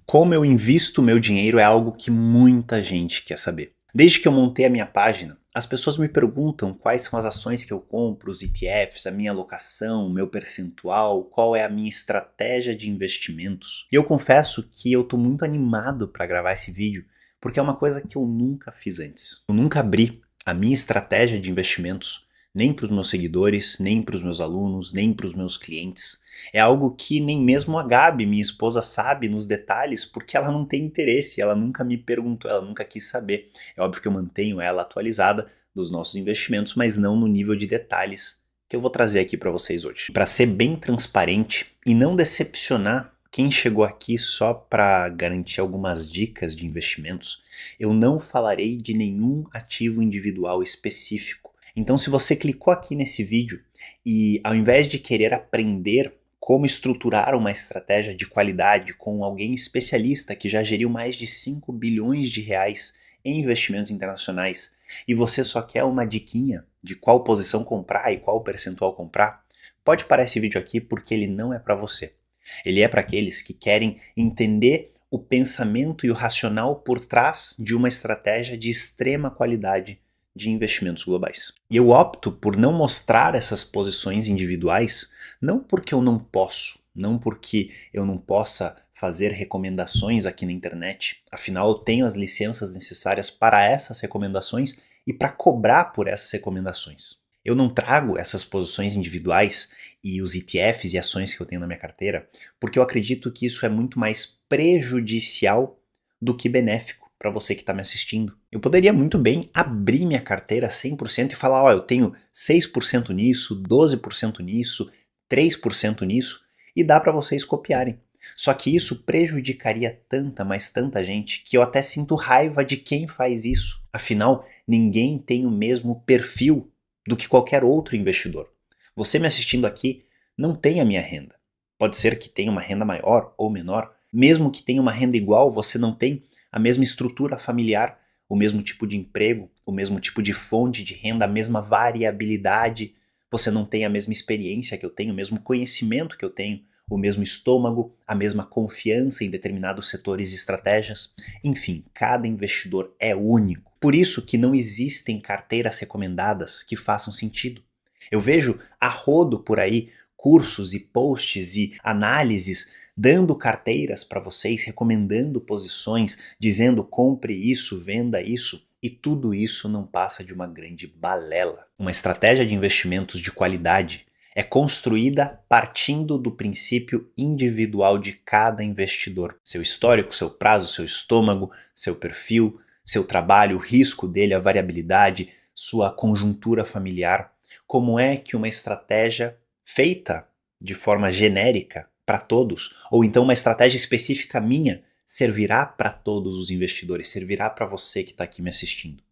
Como eu invisto meu dinheiro é algo que muita gente quer saber. Desde que eu montei a minha página, as pessoas me perguntam quais são as ações que eu compro, os ETFs, a minha alocação, o meu percentual, qual é a minha estratégia de investimentos. E eu confesso que eu estou muito animado para gravar esse vídeo, porque é uma coisa que eu nunca fiz antes. Eu nunca abri a minha estratégia de investimentos nem para os meus seguidores, nem para os meus alunos, nem para os meus clientes. É algo que nem mesmo a Gabi, minha esposa, sabe nos detalhes porque ela não tem interesse, ela nunca me perguntou, ela nunca quis saber. É óbvio que eu mantenho ela atualizada dos nossos investimentos, mas não no nível de detalhes que eu vou trazer aqui para vocês hoje. Para ser bem transparente e não decepcionar quem chegou aqui só para garantir algumas dicas de investimentos, eu não falarei de nenhum ativo individual específico. Então, se você clicou aqui nesse vídeo e ao invés de querer aprender como estruturar uma estratégia de qualidade com alguém especialista que já geriu mais de 5 bilhões de reais em investimentos internacionais e você só quer uma diquinha de qual posição comprar e qual percentual comprar, pode parar esse vídeo aqui porque ele não é para você. Ele é para aqueles que querem entender o pensamento e o racional por trás de uma estratégia de extrema qualidade de investimentos globais. E eu opto por não mostrar essas posições individuais, não porque eu não posso, não porque eu não possa fazer recomendações aqui na internet, afinal eu tenho as licenças necessárias para essas recomendações e para cobrar por essas recomendações. Eu não trago essas posições individuais e os ETFs e ações que eu tenho na minha carteira, porque eu acredito que isso é muito mais prejudicial do que benéfico para você que está me assistindo. Eu poderia muito bem abrir minha carteira 100% e falar, ó, eu tenho 6% nisso, 12% nisso, 3% nisso, e dá para vocês copiarem. Só que isso prejudicaria tanta, mas tanta gente, que eu até sinto raiva de quem faz isso. Afinal, ninguém tem o mesmo perfil do que qualquer outro investidor. Você me assistindo aqui não tem a minha renda. Pode ser que tenha uma renda maior ou menor. Mesmo que tenha uma renda igual, você não tem a mesma estrutura familiar, o mesmo tipo de emprego, o mesmo tipo de fonte de renda, a mesma variabilidade, você não tem a mesma experiência que eu tenho, o mesmo conhecimento que eu tenho, o mesmo estômago, a mesma confiança em determinados setores e estratégias. Enfim, cada investidor é único. Por isso que não existem carteiras recomendadas que façam sentido. Eu vejo a rodo por aí cursos e posts e análises dando carteiras para vocês, recomendando posições, dizendo compre isso, venda isso, e tudo isso não passa de uma grande balela. Uma estratégia de investimentos de qualidade é construída partindo do princípio individual de cada investidor. Seu histórico, seu prazo, seu estômago, seu perfil, seu trabalho, o risco dele, a variabilidade, sua conjuntura familiar. Como é que uma estratégia feita de forma genérica para todos, ou então uma estratégia específica minha, servirá para todos os investidores, servirá para você que está aqui me assistindo.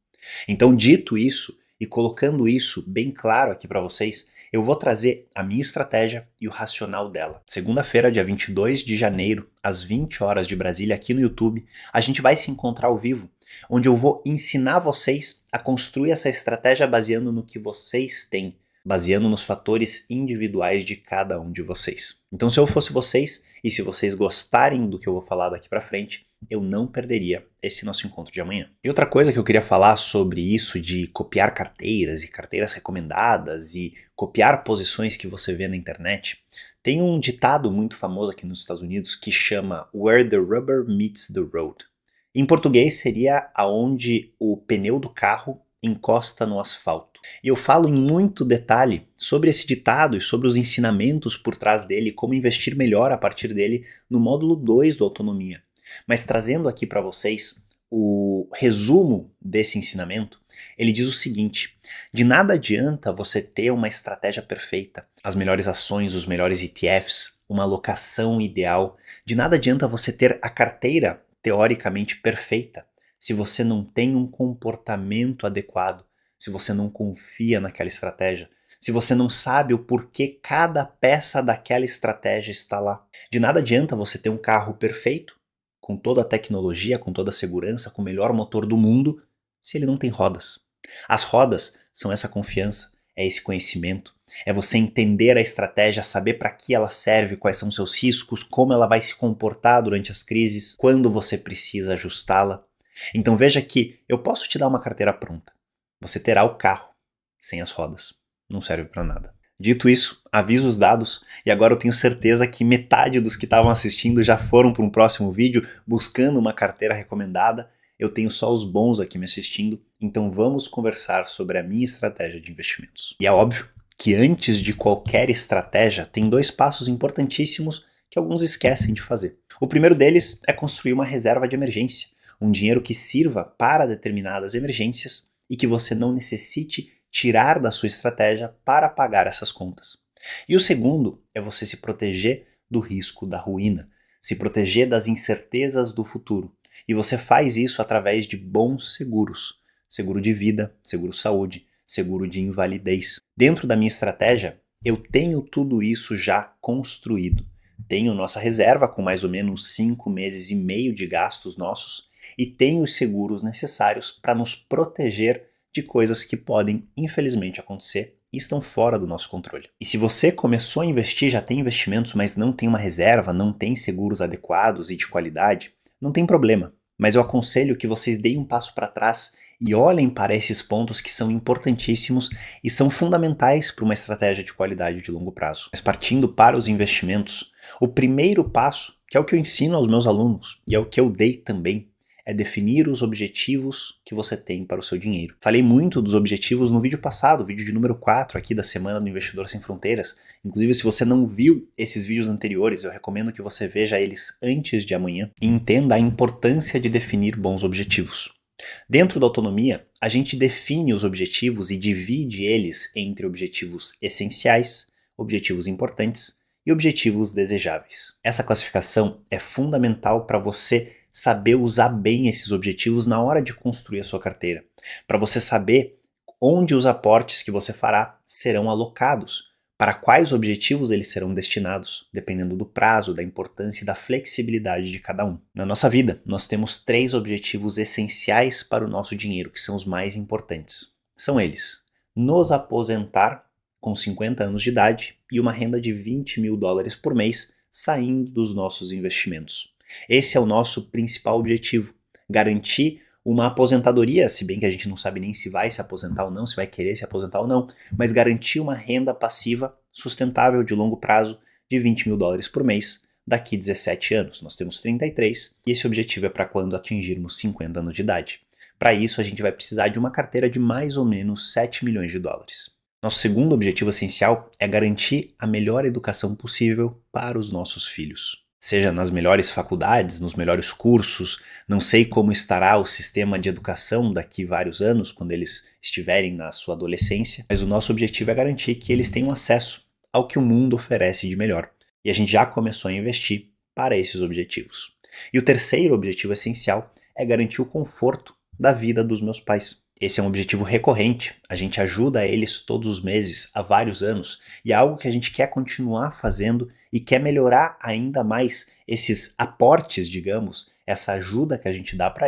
Então, dito isso e colocando isso bem claro aqui para vocês, eu vou trazer a minha estratégia e o racional dela. Segunda-feira, dia 22 de janeiro, às 20 horas de Brasília, aqui no YouTube, a gente vai se encontrar ao vivo, onde eu vou ensinar vocês a construir essa estratégia baseando no que vocês têm, baseando nos fatores individuais de cada um de vocês. Então, se eu fosse vocês, e se vocês gostarem do que eu vou falar daqui para frente, eu não perderia esse nosso encontro de amanhã. E outra coisa que eu queria falar sobre isso de copiar carteiras e carteiras recomendadas e copiar posições que você vê na internet, tem um ditado muito famoso aqui nos Estados Unidos que chama Where the rubber meets the road. Em português seria aonde o pneu do carro encosta no asfalto. E eu falo em muito detalhe sobre esse ditado e sobre os ensinamentos por trás dele, como investir melhor a partir dele no módulo 2 do Autonomia. Mas trazendo aqui para vocês o resumo desse ensinamento, ele diz o seguinte: de nada adianta você ter uma estratégia perfeita, as melhores ações, os melhores ETFs, uma alocação ideal, de nada adianta você ter a carteira teoricamente perfeita, se você não tem um comportamento adequado, se você não confia naquela estratégia, se você não sabe o porquê cada peça daquela estratégia está lá. De nada adianta você ter um carro perfeito, com toda a tecnologia, com toda a segurança, com o melhor motor do mundo, se ele não tem rodas. As rodas são essa confiança, é esse conhecimento, é você entender a estratégia, saber para que ela serve, quais são seus riscos, como ela vai se comportar durante as crises, quando você precisa ajustá-la. Então veja que eu posso te dar uma carteira pronta. Você terá o carro sem as rodas. Não serve para nada. Dito isso, aviso os dados e agora eu tenho certeza que metade dos que estavam assistindo já foram para um próximo vídeo buscando uma carteira recomendada. Eu tenho só os bons aqui me assistindo, então vamos conversar sobre a minha estratégia de investimentos. E é óbvio que antes de qualquer estratégia tem 2 passos importantíssimos que alguns esquecem de fazer. O primeiro deles é construir uma reserva de emergência, um dinheiro que sirva para determinadas emergências e que você não necessite tirar da sua estratégia para pagar essas contas. E o segundo é você se proteger do risco da ruína, se proteger das incertezas do futuro. E você faz isso através de bons seguros. Seguro de vida, seguro saúde, seguro de invalidez. Dentro da minha estratégia, eu tenho tudo isso já construído. Tenho nossa reserva com mais ou menos 5 meses e meio de gastos nossos e tenho os seguros necessários para nos proteger de coisas que podem, infelizmente, acontecer e estão fora do nosso controle. E se você começou a investir, já tem investimentos, mas não tem uma reserva, não tem seguros adequados e de qualidade, não tem problema. Mas eu aconselho que vocês deem um passo para trás e olhem para esses pontos que são importantíssimos e são fundamentais para uma estratégia de qualidade de longo prazo. Mas partindo para os investimentos, o primeiro passo, que é o que eu ensino aos meus alunos e é o que eu dei também, é definir os objetivos que você tem para o seu dinheiro. Falei muito dos objetivos no vídeo passado, vídeo de número 4 aqui da Semana do Investidor Sem Fronteiras. Inclusive, se você não viu esses vídeos anteriores, eu recomendo que você veja eles antes de amanhã e entenda a importância de definir bons objetivos. Dentro da autonomia, a gente define os objetivos e divide eles entre objetivos essenciais, objetivos importantes e objetivos desejáveis. Essa classificação é fundamental para você saber usar bem esses objetivos na hora de construir a sua carteira, para você saber onde os aportes que você fará serão alocados, para quais objetivos eles serão destinados, dependendo do prazo, da importância e da flexibilidade de cada um. Na nossa vida, nós temos 3 objetivos essenciais para o nosso dinheiro, que são os mais importantes. São eles: nos aposentar com 50 anos de idade e uma renda de $20 mil por mês saindo dos nossos investimentos. Esse é o nosso principal objetivo, garantir uma aposentadoria, se bem que a gente não sabe nem se vai se aposentar ou não, se vai querer se aposentar ou não, mas garantir uma renda passiva sustentável de longo prazo de $20 mil por mês daqui 17 anos. Nós temos 33 e esse objetivo é para quando atingirmos 50 anos de idade. Para isso, a gente vai precisar de uma carteira de mais ou menos $7 milhões. Nosso segundo objetivo essencial é garantir a melhor educação possível para os nossos filhos. Seja nas melhores faculdades, nos melhores cursos, não sei como estará o sistema de educação daqui a vários anos, quando eles estiverem na sua adolescência, mas o nosso objetivo é garantir que eles tenham acesso ao que o mundo oferece de melhor. E a gente já começou a investir para esses objetivos. E o terceiro objetivo essencial é garantir o conforto da vida dos meus pais. Esse é um objetivo recorrente, a gente ajuda eles todos os meses há vários anos e é algo que a gente quer continuar fazendo e quer melhorar ainda mais esses aportes, digamos, essa ajuda que a gente dá para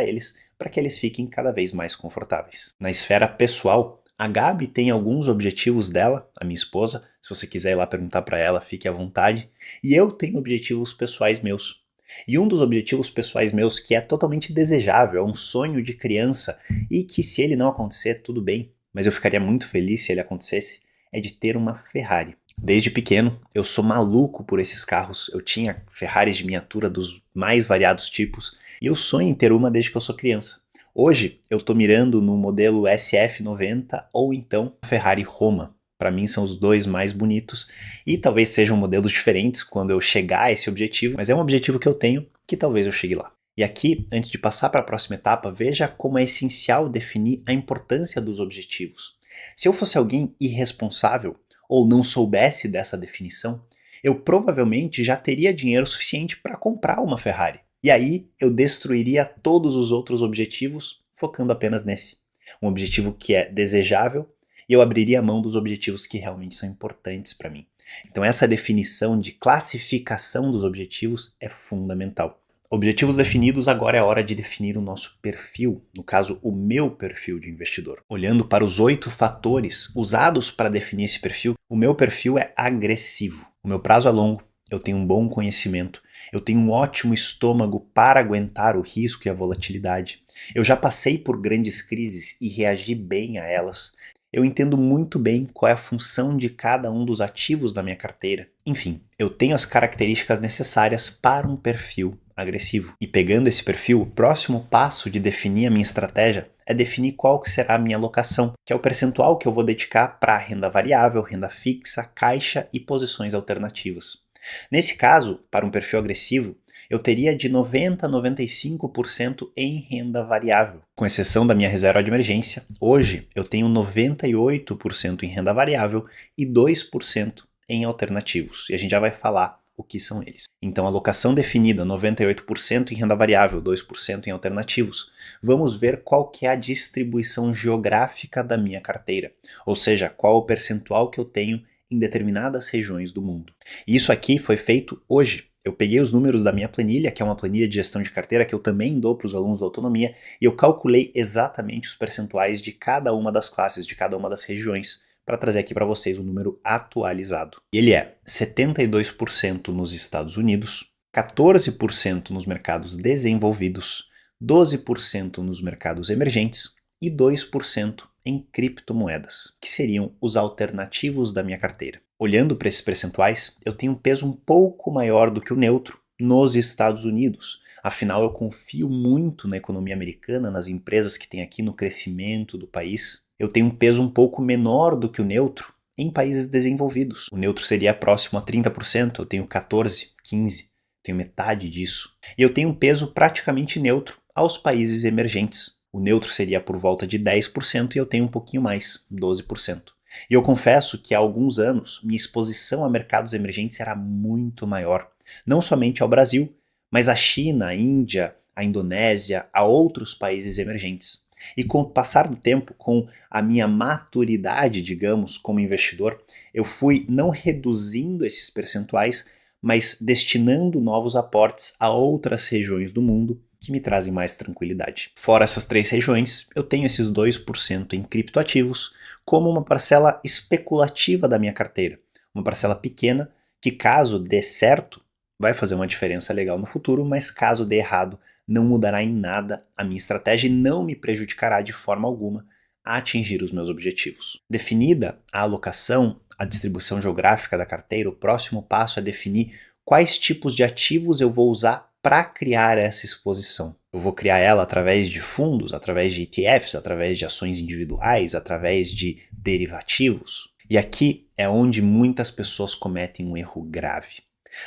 que eles fiquem cada vez mais confortáveis. Na esfera pessoal, a Gabi tem alguns objetivos dela, a minha esposa, se você quiser ir lá perguntar para ela, fique à vontade, e eu tenho objetivos pessoais meus. E um dos objetivos pessoais meus que é totalmente desejável, é um sonho de criança e que se ele não acontecer, tudo bem, mas eu ficaria muito feliz se ele acontecesse, é de ter uma Ferrari. Desde pequeno, eu sou maluco por esses carros, eu tinha Ferraris de miniatura dos mais variados tipos e eu sonho em ter uma desde que eu sou criança. Hoje, eu tô mirando no modelo SF90 ou então a Ferrari Roma. Para mim são os 2 mais bonitos e talvez sejam modelos diferentes quando eu chegar a esse objetivo, mas é um objetivo que eu tenho que talvez eu chegue lá. E aqui, antes de passar para a próxima etapa, veja como é essencial definir a importância dos objetivos. Se eu fosse alguém irresponsável ou não soubesse dessa definição, eu provavelmente já teria dinheiro suficiente para comprar uma Ferrari. E aí eu destruiria todos os outros objetivos focando apenas nesse. Um objetivo que é desejável e eu abriria a mão dos objetivos que realmente são importantes para mim. Então essa definição de classificação dos objetivos é fundamental. Objetivos definidos, agora é hora de definir o nosso perfil, no caso, o meu perfil de investidor. Olhando para os 8 fatores usados para definir esse perfil, o meu perfil é agressivo. O meu prazo é longo, eu tenho um bom conhecimento, eu tenho um ótimo estômago para aguentar o risco e a volatilidade. Eu já passei por grandes crises e reagi bem a elas. Eu entendo muito bem qual é a função de cada um dos ativos da minha carteira. Enfim, eu tenho as características necessárias para um perfil agressivo. E pegando esse perfil, o próximo passo de definir a minha estratégia é definir qual que será a minha alocação, que é o percentual que eu vou dedicar para renda variável, renda fixa, caixa e posições alternativas. Nesse caso, para um perfil agressivo, eu teria de 90% a 95% em renda variável. Com exceção da minha reserva de emergência, hoje eu tenho 98% em renda variável e 2% em alternativos. E a gente já vai falar o que são eles. Então, alocação definida, 98% em renda variável, 2% em alternativos. Vamos ver qual que é a distribuição geográfica da minha carteira, ou seja, qual o percentual que eu tenho em determinadas regiões do mundo. E isso aqui foi feito hoje. Eu peguei os números da minha planilha, que é uma planilha de gestão de carteira que eu também dou para os alunos da autonomia, e eu calculei exatamente os percentuais de cada uma das classes, de cada uma das regiões, para trazer aqui para vocês o número atualizado. E ele é 72% nos Estados Unidos, 14% nos mercados desenvolvidos, 12% nos mercados emergentes e 2% em criptomoedas, que seriam os alternativos da minha carteira. Olhando para esses percentuais, eu tenho um peso um pouco maior do que o neutro nos Estados Unidos. Afinal, eu confio muito na economia americana, nas empresas que tem aqui, no crescimento do país. Eu tenho um peso um pouco menor do que o neutro em países desenvolvidos. O neutro seria próximo a 30%, eu tenho 14%, 15%, tenho metade disso. E eu tenho um peso praticamente neutro aos países emergentes. O neutro seria por volta de 10% e eu tenho um pouquinho mais, 12%. E eu confesso que há alguns anos minha exposição a mercados emergentes era muito maior. Não somente ao Brasil, mas à China, à Índia, à Indonésia, a outros países emergentes. E com o passar do tempo, com a minha maturidade, digamos, como investidor, eu fui não reduzindo esses percentuais, mas destinando novos aportes a outras regiões do mundo que me trazem mais tranquilidade. Fora essas 3 regiões, eu tenho esses 2% em criptoativos como uma parcela especulativa da minha carteira. Uma parcela pequena que, caso dê certo, vai fazer uma diferença legal no futuro, mas caso dê errado, não mudará em nada a minha estratégia e não me prejudicará de forma alguma a atingir os meus objetivos. Definida a alocação, a distribuição geográfica da carteira, o próximo passo é definir quais tipos de ativos eu vou usar para criar essa exposição. Eu vou criar ela através de fundos, através de ETFs, através de ações individuais, através de derivativos. E aqui é onde muitas pessoas cometem um erro grave.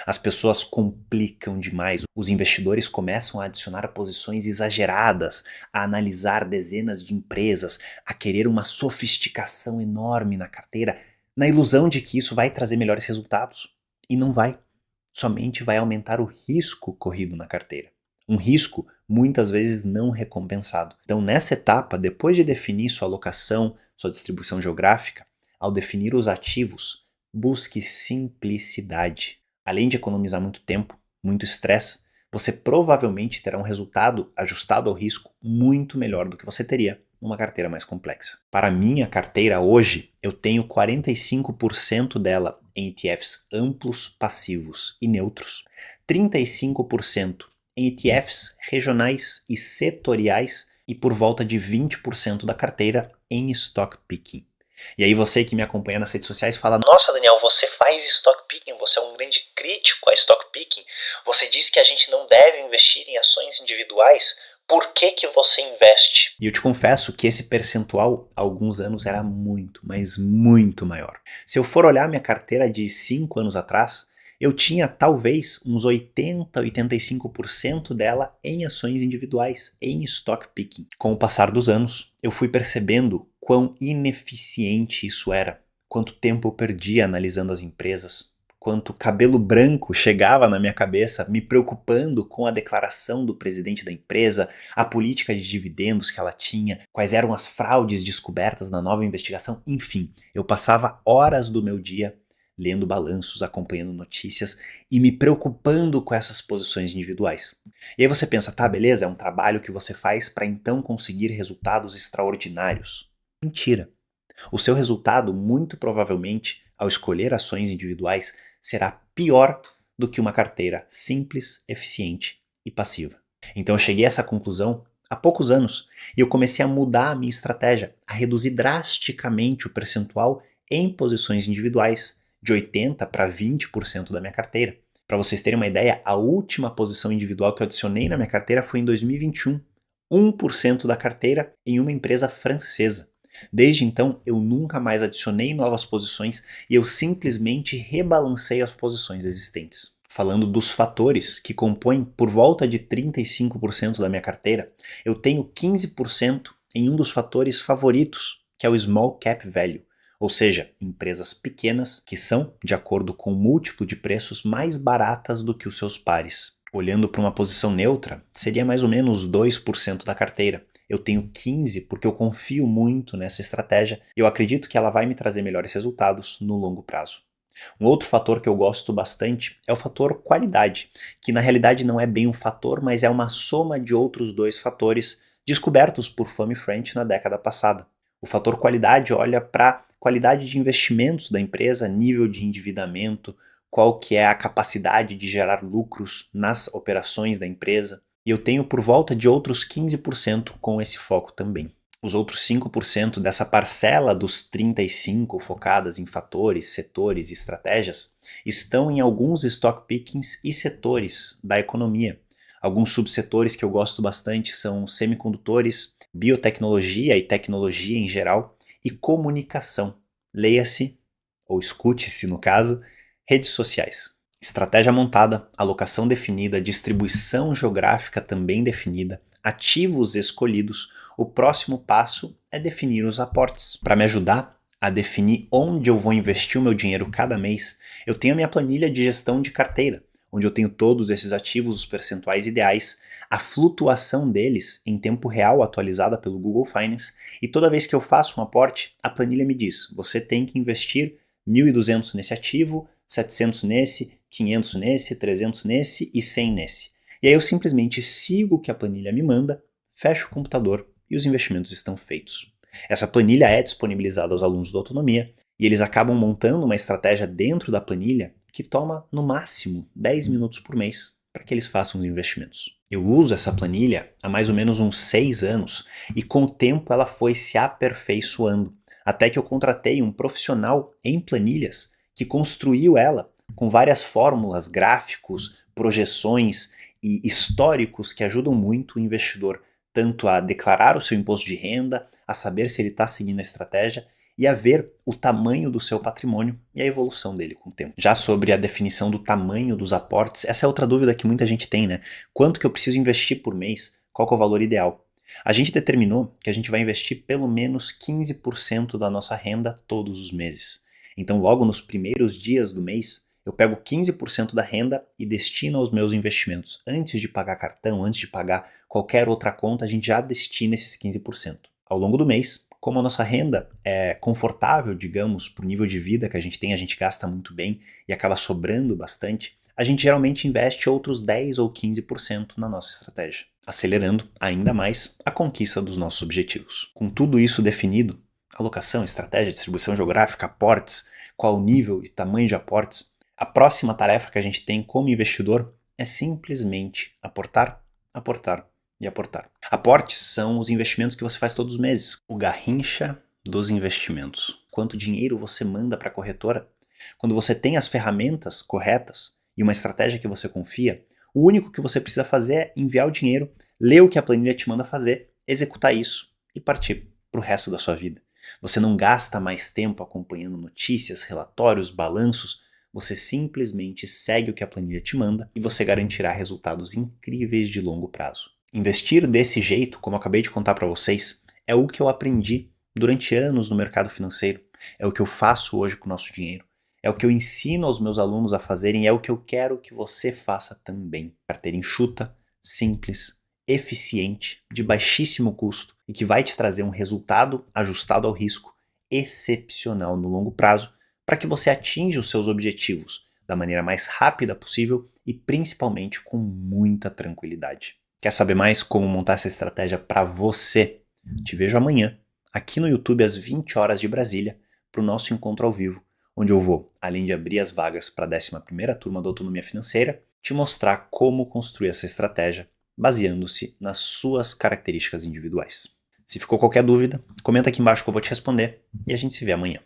As pessoas complicam demais, os investidores começam a adicionar posições exageradas, a analisar dezenas de empresas, a querer uma sofisticação enorme na carteira, na ilusão de que isso vai trazer melhores resultados. E não vai. Somente vai aumentar o risco corrido na carteira. Um risco muitas vezes não recompensado. Então, nessa etapa, depois de definir sua alocação, sua distribuição geográfica, ao definir os ativos, busque simplicidade. Além de economizar muito tempo, muito estresse, você provavelmente terá um resultado ajustado ao risco muito melhor do que você teria numa carteira mais complexa. Para a minha carteira hoje, eu tenho 45% dela em ETFs amplos, passivos e neutros, 35% em ETFs regionais e setoriais e por volta de 20% da carteira em stock picking. E aí você que me acompanha nas redes sociais fala: nossa, Daniel, você faz stock picking, você é um grande crítico a stock picking, você diz que a gente não deve investir em ações individuais, por que que você investe? E eu te confesso que esse percentual há alguns anos era muito, mas muito maior. Se eu for olhar minha carteira de 5 anos atrás, eu tinha talvez uns 80, 85% dela em ações individuais, em stock picking. Com o passar dos anos, eu fui percebendo quão ineficiente isso era, quanto tempo eu perdia analisando as empresas, quanto cabelo branco chegava na minha cabeça me preocupando com a declaração do presidente da empresa, a política de dividendos que ela tinha, quais eram as fraudes descobertas na nova investigação, enfim, eu passava horas do meu dia lendo balanços, acompanhando notícias e me preocupando com essas posições individuais. E aí você pensa, tá, beleza, é um trabalho que você faz para então conseguir resultados extraordinários. Mentira. O seu resultado, muito provavelmente, ao escolher ações individuais, será pior do que uma carteira simples, eficiente e passiva. Então eu cheguei a essa conclusão há poucos anos e eu comecei a mudar a minha estratégia, a reduzir drasticamente o percentual em posições individuais, de 80% para 20% da minha carteira. Para vocês terem uma ideia, a última posição individual que eu adicionei na minha carteira foi em 2021, 1% da carteira em uma empresa francesa. Desde então, eu nunca mais adicionei novas posições e eu simplesmente rebalancei as posições existentes. Falando dos fatores que compõem por volta de 35% da minha carteira, eu tenho 15% em um dos fatores favoritos, que é o Small Cap Value, ou seja, empresas pequenas que são, de acordo com o múltiplo de preços, mais baratas do que os seus pares. Olhando para uma posição neutra, seria mais ou menos 2% da carteira. Eu tenho 15% porque eu confio muito nessa estratégia e eu acredito que ela vai me trazer melhores resultados no longo prazo. Um outro fator que eu gosto bastante é o fator qualidade, que na realidade não é bem um fator, mas é uma soma de outros dois fatores descobertos por Fama e French na década passada. O fator qualidade olha para a qualidade de investimentos da empresa, nível de endividamento, qual que é a capacidade de gerar lucros nas operações da empresa, e eu tenho por volta de outros 15% com esse foco também. Os outros 5% dessa parcela dos 35% focadas em fatores, setores e estratégias estão em alguns stock pickings e setores da economia. Alguns subsetores que eu gosto bastante são semicondutores, biotecnologia e tecnologia em geral e comunicação. Leia-se, ou escute-se no caso, redes sociais. Estratégia montada, alocação definida, distribuição geográfica também definida, ativos escolhidos, o próximo passo é definir os aportes. Para me ajudar a definir onde eu vou investir o meu dinheiro cada mês, eu tenho a minha planilha de gestão de carteira, onde eu tenho todos esses ativos, os percentuais ideais, a flutuação deles em tempo real atualizada pelo Google Finance, e toda vez que eu faço um aporte, a planilha me diz, você tem que investir 1.200 nesse ativo, 700 nesse, 500 nesse, 300 nesse e 100 nesse. E aí eu simplesmente sigo o que a planilha me manda, fecho o computador e os investimentos estão feitos. Essa planilha é disponibilizada aos alunos da Autonomia e eles acabam montando uma estratégia dentro da planilha que toma no máximo 10 minutos por mês para que eles façam os investimentos. Eu uso essa planilha há mais ou menos uns 6 anos e com o tempo ela foi se aperfeiçoando, até que eu contratei um profissional em planilhas que construiu ela com várias fórmulas, gráficos, projeções e históricos que ajudam muito o investidor tanto a declarar o seu imposto de renda, a saber se ele está seguindo a estratégia e a ver o tamanho do seu patrimônio e a evolução dele com o tempo. Já sobre a definição do tamanho dos aportes, essa é outra dúvida que muita gente tem, né? Quanto que eu preciso investir por mês? Qual que é o valor ideal? A gente determinou que a gente vai investir pelo menos 15% da nossa renda todos os meses. Então, logo nos primeiros dias do mês, eu pego 15% da renda e destino aos meus investimentos. Antes de pagar cartão, antes de pagar qualquer outra conta, a gente já destina esses 15%. Ao longo do mês, como a nossa renda é confortável, digamos, para o nível de vida que a gente gasta muito bem e acaba sobrando bastante, a gente geralmente investe outros 10 ou 15% na nossa estratégia, acelerando ainda mais a conquista dos nossos objetivos. Com tudo isso definido, alocação, estratégia, distribuição geográfica, aportes, qual o nível e tamanho de aportes, a próxima tarefa que a gente tem como investidor é simplesmente aportar, aportar e aportar. Aportes são os investimentos que você faz todos os meses. O Garrincha dos investimentos. Quanto dinheiro você manda para a corretora? Quando você tem as ferramentas corretas e uma estratégia que você confia, o único que você precisa fazer é enviar o dinheiro, ler o que a planilha te manda fazer, executar isso e partir para o resto da sua vida. Você não gasta mais tempo acompanhando notícias, relatórios, balanços, você simplesmente segue o que a planilha te manda e você garantirá resultados incríveis de longo prazo. Investir desse jeito, como eu acabei de contar para vocês, é o que eu aprendi durante anos no mercado financeiro, é o que eu faço hoje com o nosso dinheiro, é o que eu ensino aos meus alunos a fazerem e é o que eu quero que você faça também. Carteira enxuta, simples, eficiente, de baixíssimo custo e que vai te trazer um resultado ajustado ao risco excepcional no longo prazo, para que você atinja os seus objetivos da maneira mais rápida possível e principalmente com muita tranquilidade. Quer saber mais como montar essa estratégia para você? Te vejo amanhã, aqui no YouTube às 20 horas de Brasília, para o nosso encontro ao vivo, onde eu vou, além de abrir as vagas para a 11ª turma da Autonomia Financeira, te mostrar como construir essa estratégia baseando-se nas suas características individuais. Se ficou qualquer dúvida, comenta aqui embaixo que eu vou te responder e a gente se vê amanhã.